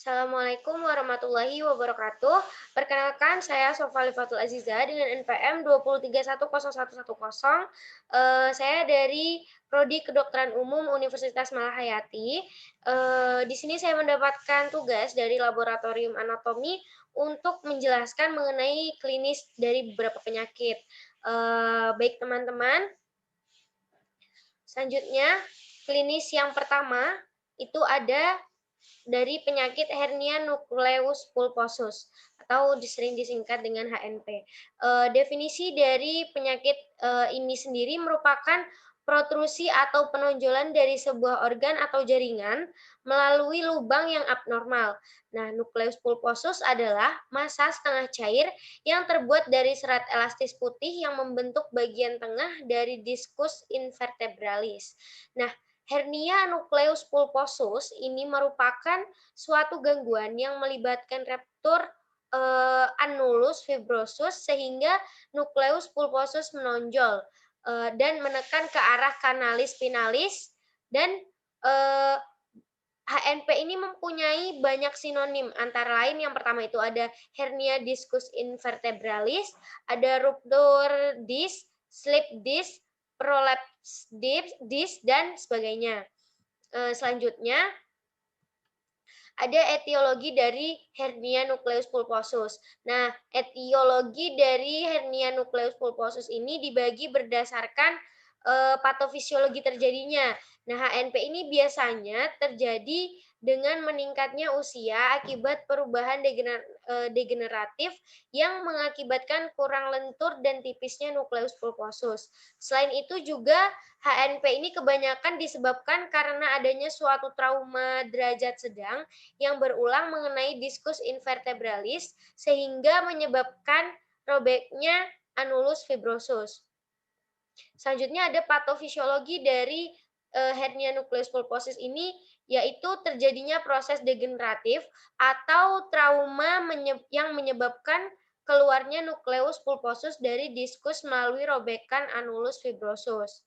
Assalamualaikum warahmatullahi wabarakatuh. Perkenalkan, saya Sofali Fatul Aziza dengan NPM 2310110. Saya dari Prodi Kedokteran Umum Universitas Malahayati. Di sini saya mendapatkan tugas dari Laboratorium Anatomi untuk menjelaskan mengenai klinis dari beberapa penyakit. Baik teman-teman, selanjutnya klinis yang pertama itu ada dari penyakit hernia nukleus pulposus atau sering disingkat dengan HNP. Definisi dari penyakit ini sendiri merupakan protrusi atau penonjolan dari sebuah organ atau jaringan melalui lubang yang abnormal. Nah, nukleus pulposus adalah massa setengah cair yang terbuat dari serat elastis putih yang membentuk bagian tengah dari diskus invertebralis. Nah, hernia nukleus pulposus ini merupakan suatu gangguan yang melibatkan ruptur annulus fibrosus sehingga nukleus pulposus menonjol dan menekan ke arah kanalis spinalis dan eh, HNP ini mempunyai banyak sinonim, antara lain yang pertama itu ada hernia diskus invertebralis, ada ruptur disc, slip disc, prolapse disc, dan sebagainya. Selanjutnya, ada etiologi dari hernia nukleus pulposus. Nah, etiologi dari hernia nukleus pulposus ini dibagi berdasarkan patofisiologi terjadinya. Nah, HNP ini biasanya terjadi dengan meningkatnya usia akibat perubahan degeneratif yang mengakibatkan kurang lentur dan tipisnya nukleus pulposus. Selain itu juga HNP ini kebanyakan disebabkan karena adanya suatu trauma derajat sedang yang berulang mengenai diskus invertebralis sehingga menyebabkan robeknya anulus fibrosus. Selanjutnya ada patofisiologi dari hernia nukleus pulposus ini yaitu terjadinya proses degeneratif atau trauma yang menyebabkan keluarnya nukleus pulposus dari diskus melalui robekan anulus fibrosus.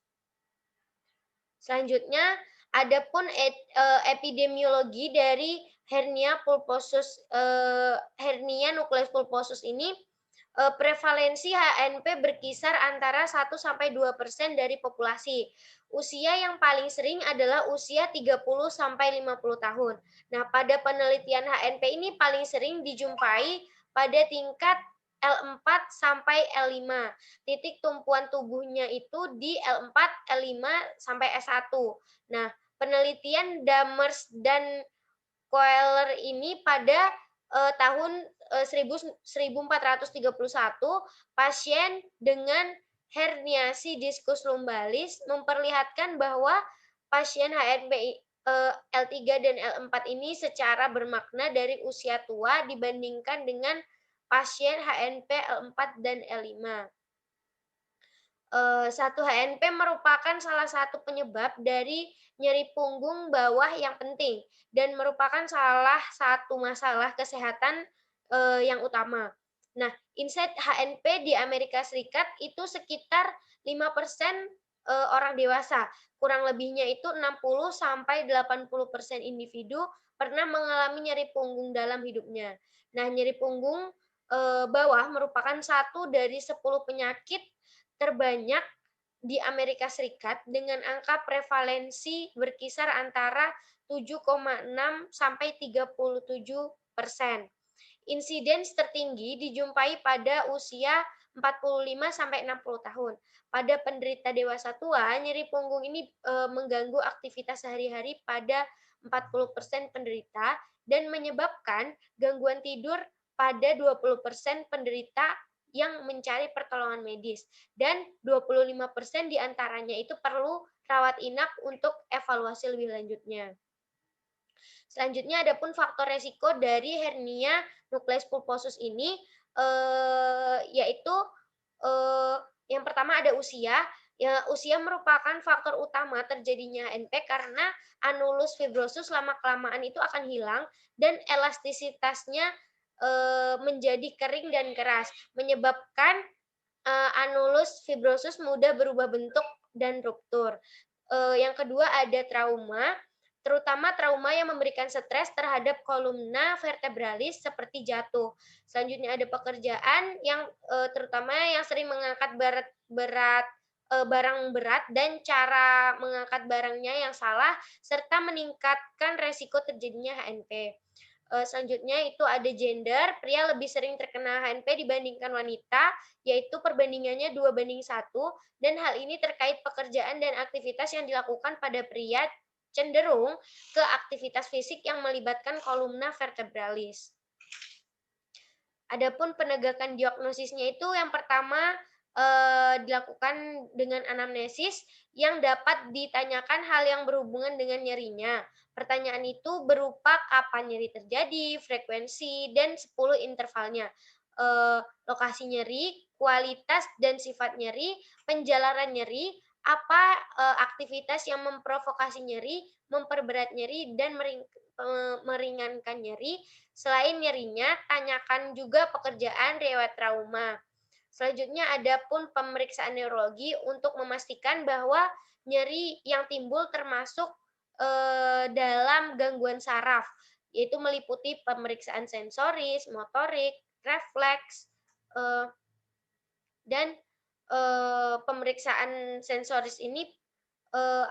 Selanjutnya, adapun epidemiologi dari hernia nukleus pulposus ini prevalensi HNP berkisar antara 1-2% dari populasi. Usia yang paling sering adalah usia 30-50 tahun. Nah, pada penelitian HNP ini paling sering dijumpai pada tingkat L4 sampai L5. Titik tumpuan tubuhnya itu di L4, L5 sampai S1. Nah, penelitian Damers dan Koehler ini pada tahun 1431 pasien dengan herniasi diskus lumbalis memperlihatkan bahwa pasien HNP L3 dan L4 ini secara bermakna dari usia tua dibandingkan dengan pasien HNP L4 dan L5. 1 HNP merupakan salah satu penyebab dari nyeri punggung bawah yang penting dan merupakan salah satu masalah kesehatan, yang utama. Nah, insight HNP di Amerika Serikat itu sekitar 5% orang dewasa, kurang lebihnya itu 60 sampai 80% individu pernah mengalami nyeri punggung dalam hidupnya. Nah, nyeri punggung, bawah merupakan satu dari 10 penyakit terbanyak di Amerika Serikat dengan angka prevalensi berkisar antara 7,6 sampai 37%. Insiden tertinggi dijumpai pada usia 45 sampai 60 tahun. Pada penderita dewasa tua, nyeri punggung ini mengganggu aktivitas sehari-hari pada 40% penderita dan menyebabkan gangguan tidur pada 20% penderita yang mencari pertolongan medis dan 25% diantaranya itu perlu rawat inap untuk evaluasi lebih lanjutnya. Selanjutnya adapun faktor resiko dari hernia nukleus pulposus ini yaitu yang pertama ada usia. Ya, usia merupakan faktor utama terjadinya HNP karena anulus fibrosus lama-kelamaan itu akan hilang dan elastisitasnya menjadi kering dan keras, menyebabkan anulus fibrosus mudah berubah bentuk dan ruptur. Yang kedua ada trauma. terutama trauma yang memberikan stres terhadap kolumna vertebralis seperti jatuh. Selanjutnya ada pekerjaan yang terutama yang sering mengangkat barang berat dan cara mengangkat barangnya yang salah serta meningkatkan resiko terjadinya HNP. Selanjutnya itu ada gender, pria lebih sering terkena HNP dibandingkan wanita, yaitu perbandingannya 2:1, dan hal ini terkait pekerjaan dan aktivitas yang dilakukan pada pria cenderung ke aktivitas fisik yang melibatkan kolumna vertebralis. Adapun penegakan diagnosisnya itu yang pertama dilakukan dengan anamnesis yang dapat ditanyakan hal yang berhubungan dengan nyerinya. Pertanyaan itu berupa kapan nyeri terjadi, frekuensi, dan 10 intervalnya. Lokasi nyeri, kualitas dan sifat nyeri, penjalaran nyeri, apa aktivitas yang memprovokasi nyeri, memperberat nyeri, dan meringankan nyeri. Selain nyerinya, tanyakan juga pekerjaan riwayat trauma. Selanjutnya ada pun pemeriksaan neurologi untuk memastikan bahwa nyeri yang timbul termasuk dalam gangguan saraf, yaitu meliputi pemeriksaan sensoris, motorik, refleks, dan pemeriksaan sensoris ini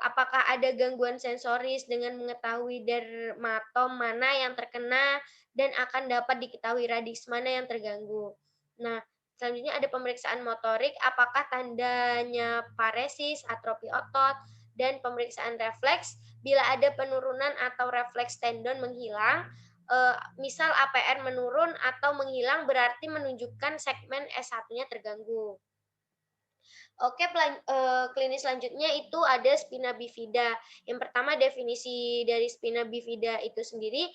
apakah ada gangguan sensoris dengan mengetahui dermatom mana yang terkena dan akan dapat diketahui radix mana yang terganggu. Nah, selanjutnya ada pemeriksaan motorik, apakah tandanya paresis, atrofi otot, dan pemeriksaan refleks. Bila ada penurunan atau refleks tendon menghilang, misal APR menurun atau menghilang berarti menunjukkan segmen S1-nya terganggu. Oke, klinis selanjutnya itu ada spina bifida. Yang pertama definisi dari spina bifida itu sendiri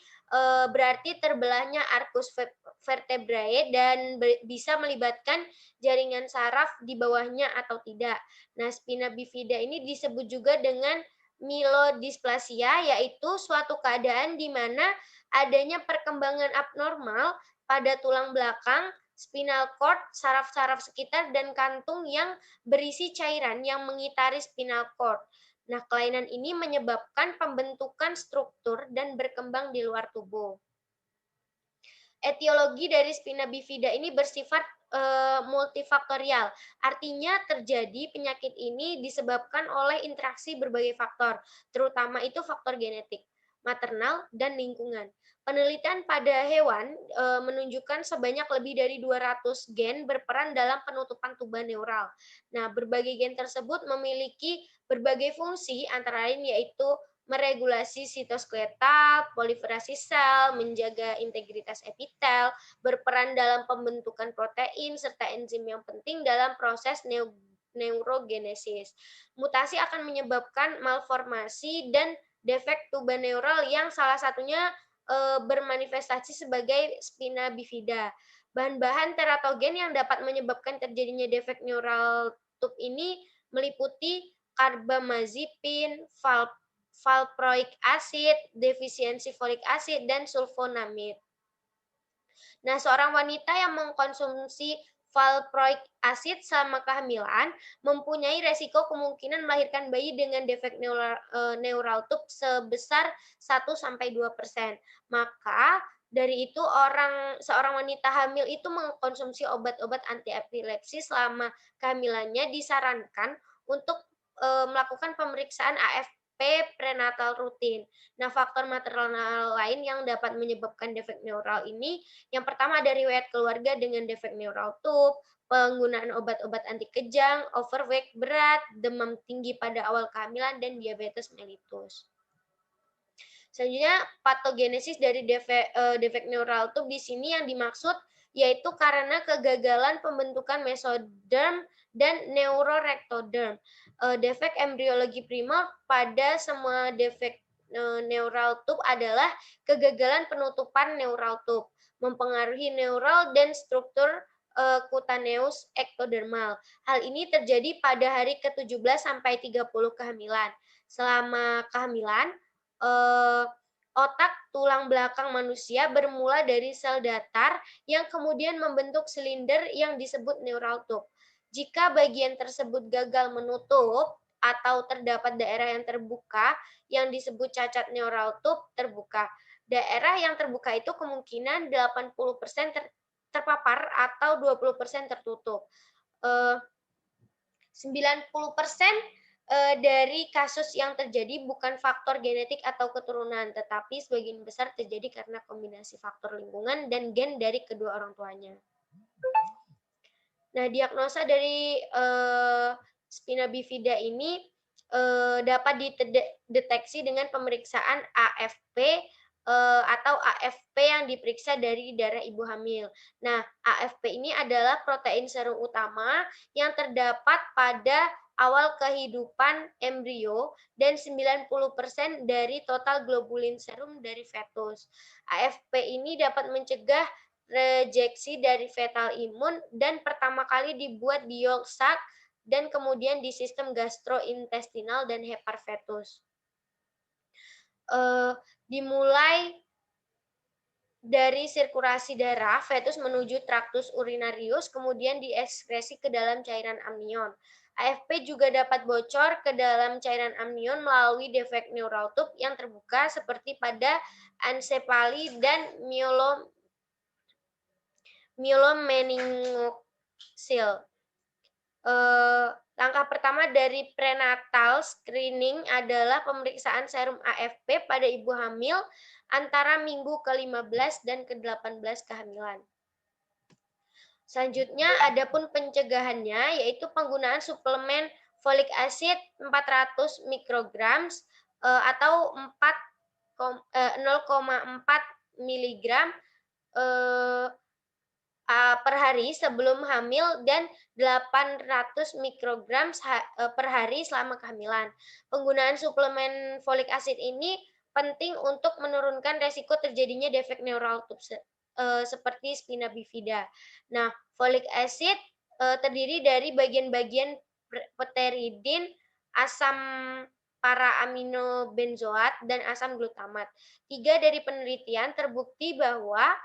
berarti terbelahnya arcus vertebrae dan bisa melibatkan jaringan saraf di bawahnya atau tidak. Nah, spina bifida ini disebut juga dengan myelodysplasia, yaitu suatu keadaan di mana adanya perkembangan abnormal pada tulang belakang, spinal cord, saraf-saraf sekitar, dan kantung yang berisi cairan yang mengitari spinal cord. Nah, kelainan ini menyebabkan pembentukan struktur dan berkembang di luar tubuh. Etiologi dari spina bifida ini bersifat multifaktorial. Artinya terjadi penyakit ini disebabkan oleh interaksi berbagai faktor, terutama itu faktor genetik, maternal, dan lingkungan. Penelitian pada hewan menunjukkan sebanyak lebih dari 200 gen berperan dalam penutupan tuba neural. Nah, berbagai gen tersebut memiliki berbagai fungsi, antara lain yaitu meregulasi sitoskeletal, proliferasi sel, menjaga integritas epitel, berperan dalam pembentukan protein, serta enzim yang penting dalam proses neurogenesis. Mutasi akan menyebabkan malformasi dan defek tuba neural yang salah satunya bermanifestasi sebagai spina bifida. Bahan-bahan teratogen yang dapat menyebabkan terjadinya defek neural tube ini meliputi karbamazepin, valproic acid, defisiensi folik acid, dan sulfonamid. Nah, seorang wanita yang mengkonsumsi valproic acid selama kehamilan mempunyai resiko kemungkinan melahirkan bayi dengan defek neural tube sebesar 1-2%. Maka dari itu seorang wanita hamil itu mengkonsumsi obat-obat anti epilepsi selama kehamilannya disarankan untuk melakukan pemeriksaan AFP prenatal rutin. Nah, faktor maternal lain yang dapat menyebabkan defek neural ini yang pertama ada riwayat keluarga dengan defek neural tube, penggunaan obat-obat anti kejang, overweight berat, demam tinggi pada awal kehamilan, dan diabetes mellitus. Selanjutnya, patogenesis dari defek neural tube di sini yang dimaksud yaitu karena kegagalan pembentukan mesoderm dan neurorectoderm. Defek embriologi primer pada semua defek neural tube adalah kegagalan penutupan neural tube, mempengaruhi neural dan struktur cutaneus ektodermal. Hal ini terjadi pada hari ke-17 sampai 30 kehamilan. Selama kehamilan, otak tulang belakang manusia bermula dari sel datar yang kemudian membentuk silinder yang disebut neural tube. Jika bagian tersebut gagal menutup, atau terdapat daerah yang terbuka yang disebut cacat neural tube terbuka. Daerah yang terbuka itu kemungkinan 80% terpapar atau 20% tertutup. 90% dari kasus yang terjadi bukan faktor genetik atau keturunan, tetapi sebagian besar terjadi karena kombinasi faktor lingkungan dan gen dari kedua orang tuanya. Nah, diagnosa dari spina bifida ini dapat dideteksi dengan pemeriksaan AFP atau AFP yang diperiksa dari darah ibu hamil. Nah, AFP ini adalah protein serum utama yang terdapat pada awal kehidupan embrio dan 90% dari total globulin serum dari fetus. AFP ini dapat mencegah rejeksi dari fetal imun dan pertama kali dibuat di yolk sac dan kemudian di sistem gastrointestinal dan hepar fetus. Dimulai dari sirkulasi darah, fetus menuju traktus urinarius, kemudian diekskresi ke dalam cairan amnion. AFP juga dapat bocor ke dalam cairan amnion melalui defek neural tube yang terbuka seperti pada ansepali dan myelomenincocele. Langkah pertama dari prenatal screening adalah pemeriksaan serum AFP pada ibu hamil antara minggu ke-15 dan ke-18 kehamilan. Selanjutnya, adapun pencegahannya yaitu penggunaan suplemen folic acid 400 mikrogram atau 0,4 miligram per hari sebelum hamil dan 800 mikrogram per hari selama kehamilan. Penggunaan suplemen folic acid ini penting untuk menurunkan resiko terjadinya defek neural tube seperti spina bifida. Nah, folic acid terdiri dari bagian-bagian pteridin, asam para aminobenzoat, dan asam glutamat. 3 dari penelitian terbukti bahwa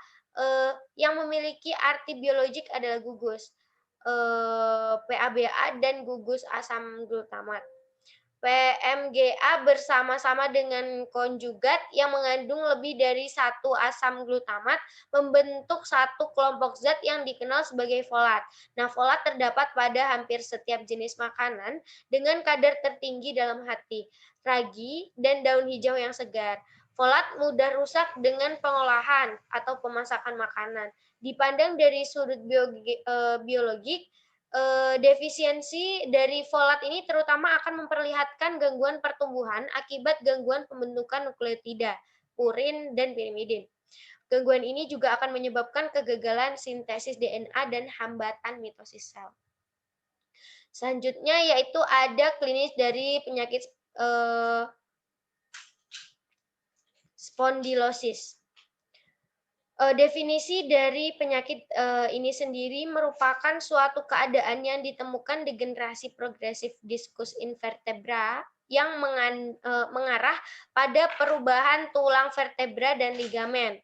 yang memiliki arti biologik adalah gugus PABA dan gugus asam glutamat. PMGA bersama-sama dengan konjugat yang mengandung lebih dari satu asam glutamat membentuk satu kelompok zat yang dikenal sebagai folat. Nah, folat terdapat pada hampir setiap jenis makanan dengan kadar tertinggi dalam hati, ragi, dan daun hijau yang segar. Folat mudah rusak dengan pengolahan atau pemasakan makanan. Dipandang dari sudut biologik, defisiensi dari folat ini terutama akan memperlihatkan gangguan pertumbuhan akibat gangguan pembentukan nukleotida, purin, dan pirimidin. Gangguan ini juga akan menyebabkan kegagalan sintesis DNA dan hambatan mitosis sel. Selanjutnya yaitu ada klinis dari penyakit spondilosis. Definisi dari penyakit ini sendiri merupakan suatu keadaan yang ditemukan degenerasi progresif diskus invertebra yang mengarah pada perubahan tulang vertebra dan ligamen.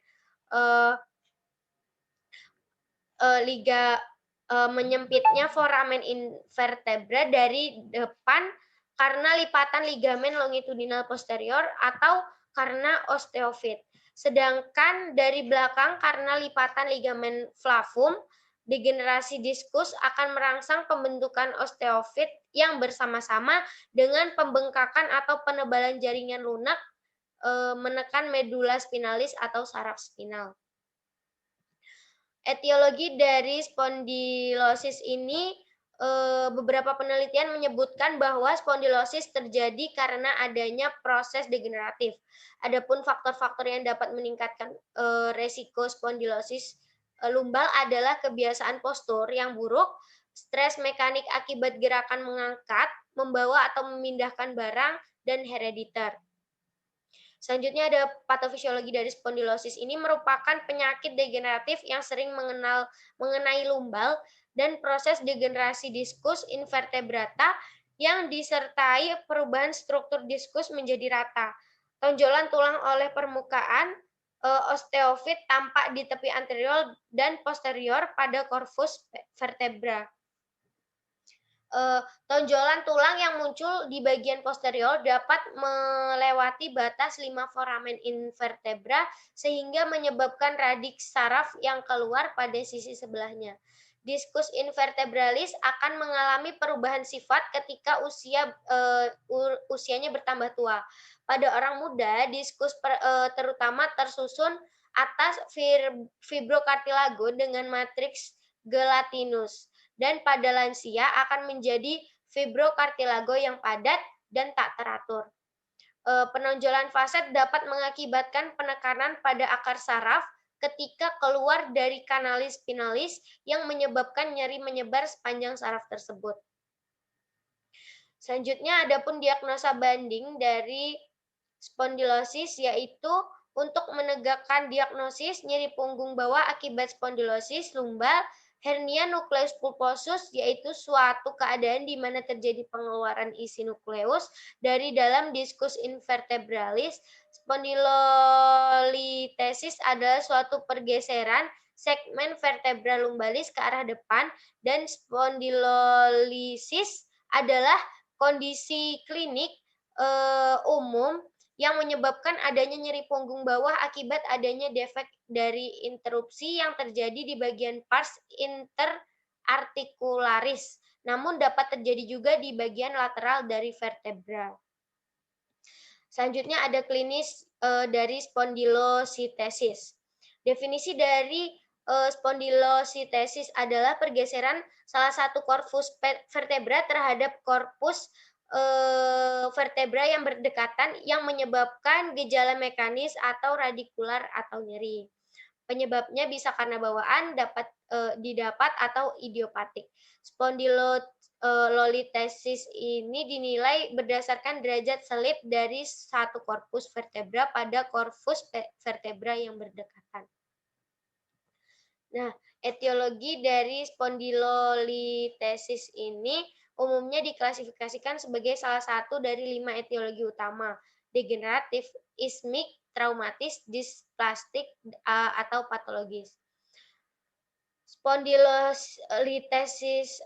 Menyempitnya foramen invertebra dari depan karena lipatan ligamen longitudinal posterior atau karena osteofit. Sedangkan dari belakang karena lipatan ligamen flavum, degenerasi diskus akan merangsang pembentukan osteofit yang bersama-sama dengan pembengkakan atau penebalan jaringan lunak menekan medula spinalis atau saraf spinal. Etiologi dari spondilosis ini beberapa penelitian menyebutkan bahwa spondilosis terjadi karena adanya proses degeneratif. Adapun faktor-faktor yang dapat meningkatkan resiko spondilosis lumbal adalah kebiasaan postur yang buruk, stres mekanik akibat gerakan mengangkat, membawa atau memindahkan barang, dan herediter. Selanjutnya ada patofisiologi dari spondilosis. Ini merupakan penyakit degeneratif yang sering mengenai lumbal dan proses degenerasi diskus invertebrata yang disertai perubahan struktur diskus menjadi rata. Tonjolan tulang oleh permukaan osteofit tampak di tepi anterior dan posterior pada korpus vertebra. Tonjolan tulang yang muncul di bagian posterior dapat melewati batas 5 foramen invertebra sehingga menyebabkan radiks saraf yang keluar pada sisi sebelahnya. Diskus invertebralis akan mengalami perubahan sifat ketika usianya bertambah tua. Pada orang muda, diskus terutama tersusun atas fibrokartilago dengan matriks gelatinus, dan pada lansia akan menjadi fibrokartilago yang padat dan tak teratur. Penonjolan faset dapat mengakibatkan penekanan pada akar saraf ketika keluar dari kanalis spinalis yang menyebabkan nyeri menyebar sepanjang saraf tersebut. Selanjutnya adapun diagnosa banding dari spondilosis, yaitu untuk menegakkan diagnosis nyeri punggung bawah akibat spondilosis lumbar, hernia nukleus pulposus, yaitu suatu keadaan di mana terjadi pengeluaran isi nukleus dari dalam diskus invertebralis. Spondylolitesis adalah suatu pergeseran segmen vertebra lumbalis ke arah depan, dan spondylolisis adalah kondisi klinik umum yang menyebabkan adanya nyeri punggung bawah akibat adanya defek dari interupsi yang terjadi di bagian pars interarticularis, namun dapat terjadi juga di bagian lateral dari vertebra. Selanjutnya ada klinis dari spondylositesis. Definisi dari spondylositesis adalah pergeseran salah satu korpus vertebra terhadap korpus vertebra yang berdekatan yang menyebabkan gejala mekanis atau radikular atau nyeri. Penyebabnya bisa karena bawaan, didapat atau idiopatik. Spondylolitesis ini dinilai berdasarkan derajat selip dari satu korpus vertebra pada korpus vertebra yang berdekatan. Nah, etiologi dari spondylolitesis ini umumnya diklasifikasikan sebagai salah satu dari 5 etiologi utama: degeneratif, ismik, traumatis, displastik, atau patologis. Spondylolitesis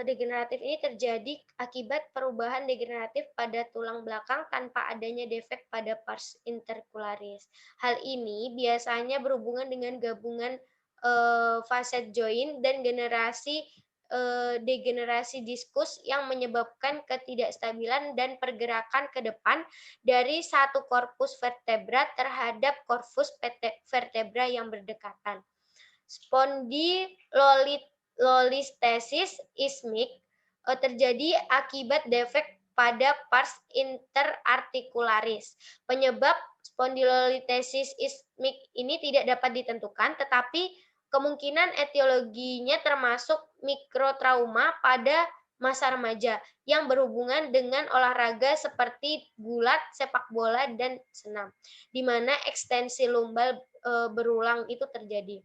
degeneratif ini terjadi akibat perubahan degeneratif pada tulang belakang tanpa adanya defek pada pars intercularis. Hal ini biasanya berhubungan dengan gabungan facet joint dan degenerasi diskus yang menyebabkan ketidakstabilan dan pergerakan ke depan dari satu korpus vertebra terhadap korpus vertebra yang berdekatan. Spondylolistesis ismik terjadi akibat defek pada pars interarticularis. Penyebab spondylolitesis ismik ini tidak dapat ditentukan, tetapi kemungkinan etiologinya termasuk mikrotrauma pada masa remaja yang berhubungan dengan olahraga seperti gulat, sepak bola, dan senam, di mana ekstensi lumbar berulang itu terjadi.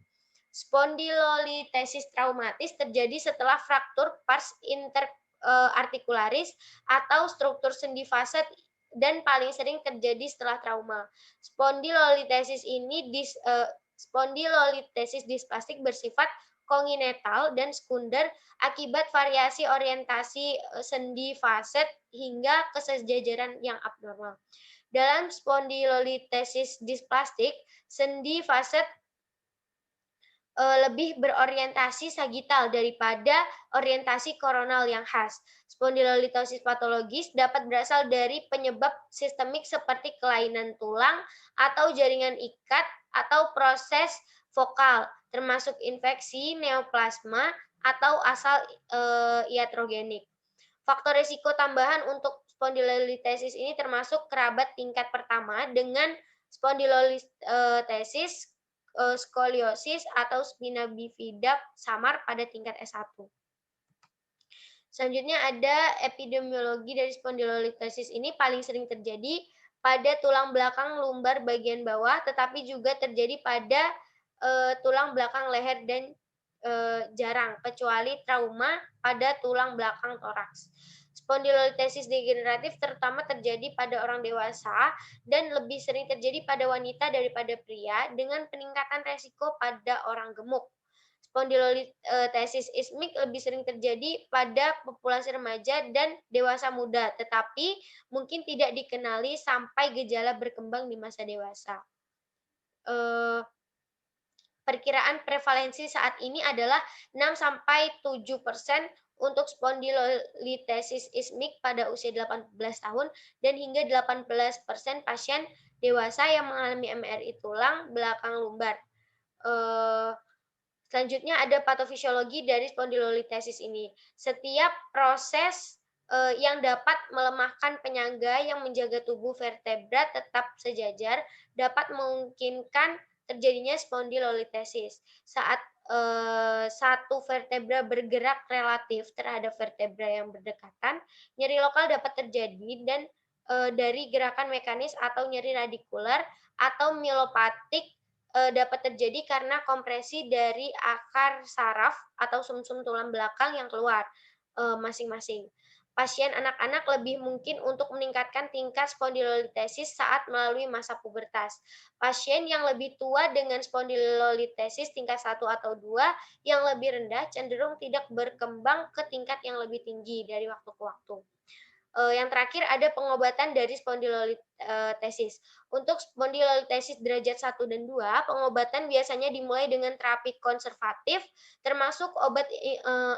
Spondylolitesis traumatis terjadi setelah fraktur pars interarticularis atau struktur sendi faset dan paling sering terjadi setelah trauma. Spondylolitesis displastik bersifat kongenital dan sekunder akibat variasi orientasi sendi faset hingga kesejajaran yang abnormal. Dalam spondylolitesis displastik, sendi faset lebih berorientasi sagital daripada orientasi koronal yang khas. Spondylolitosis patologis dapat berasal dari penyebab sistemik seperti kelainan tulang atau jaringan ikat atau proses vokal, termasuk infeksi, neoplasma, atau asal iatrogenik. Faktor risiko tambahan untuk spondylolitesis ini termasuk kerabat tingkat pertama dengan spondylolitesis, skoliosis, atau spina bifida samar pada tingkat S1. Selanjutnya ada epidemiologi dari spondylolitesis ini paling sering terjadi pada tulang belakang lumbar bagian bawah, tetapi juga terjadi pada tulang belakang leher dan jarang, kecuali trauma pada tulang belakang toraks. Spondylolitesis degeneratif terutama terjadi pada orang dewasa dan lebih sering terjadi pada wanita daripada pria dengan peningkatan resiko pada orang gemuk. Spondylolitesis ismik lebih sering terjadi pada populasi remaja dan dewasa muda, tetapi mungkin tidak dikenali sampai gejala berkembang di masa dewasa. Eee, Perkiraan prevalensi saat ini adalah 6-7% untuk spondylolitesis ismik pada usia 18 tahun dan hingga 18% pasien dewasa yang mengalami MRI tulang belakang lumbar. Eee, Selanjutnya ada patofisiologi dari spondylolitesis ini. Setiap proses yang dapat melemahkan penyangga yang menjaga tubuh vertebra tetap sejajar dapat memungkinkan terjadinya spondylolitesis. Saat satu vertebra bergerak relatif terhadap vertebra yang berdekatan, nyeri lokal dapat terjadi dan dari gerakan mekanis atau nyeri radikular atau myopatik dapat terjadi karena kompresi dari akar saraf atau sumsum tulang belakang yang keluar masing-masing. Pasien anak-anak lebih mungkin untuk meningkatkan tingkat spondylolitesis saat melalui masa pubertas. Pasien yang lebih tua dengan spondylolitesis tingkat 1 atau 2 yang lebih rendah cenderung tidak berkembang ke tingkat yang lebih tinggi dari waktu ke waktu. Yang terakhir ada pengobatan dari spondylolitesis. Untuk spondylolitesis derajat 1 dan 2, pengobatan biasanya dimulai dengan terapi konservatif, termasuk obat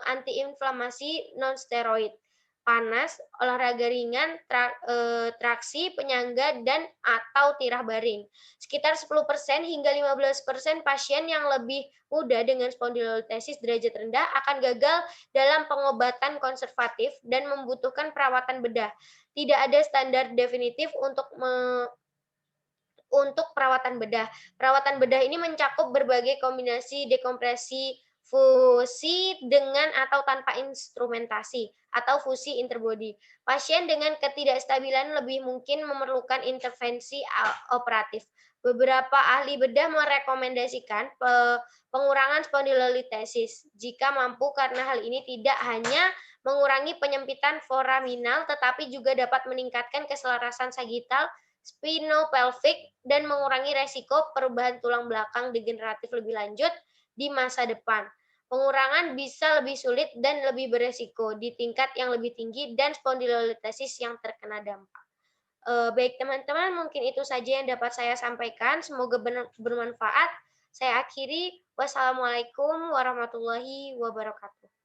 antiinflamasi non-steroid, panas, olahraga ringan, traksi, penyangga, dan atau tirah baring. Sekitar 10% hingga 15% pasien yang lebih muda dengan spondylolitesis derajat rendah akan gagal dalam pengobatan konservatif dan membutuhkan perawatan bedah. Tidak ada standar definitif untuk perawatan bedah. Perawatan bedah ini mencakup berbagai kombinasi dekompresi fusi dengan atau tanpa instrumentasi atau fusi interbody. Pasien dengan ketidakstabilan lebih mungkin memerlukan intervensi operatif. Beberapa ahli bedah merekomendasikan pengurangan spondylolitesis jika mampu karena hal ini tidak hanya mengurangi penyempitan foraminal tetapi juga dapat meningkatkan keselarasan sagital spinopelvic dan mengurangi resiko perubahan tulang belakang degeneratif lebih lanjut di masa depan. Pengurangan bisa lebih sulit dan lebih beresiko di tingkat yang lebih tinggi dan spondylolitesis yang terkena dampak. Baik teman-teman, mungkin itu saja yang dapat saya sampaikan. Semoga bermanfaat. Saya akhiri. Wassalamualaikum warahmatullahi wabarakatuh.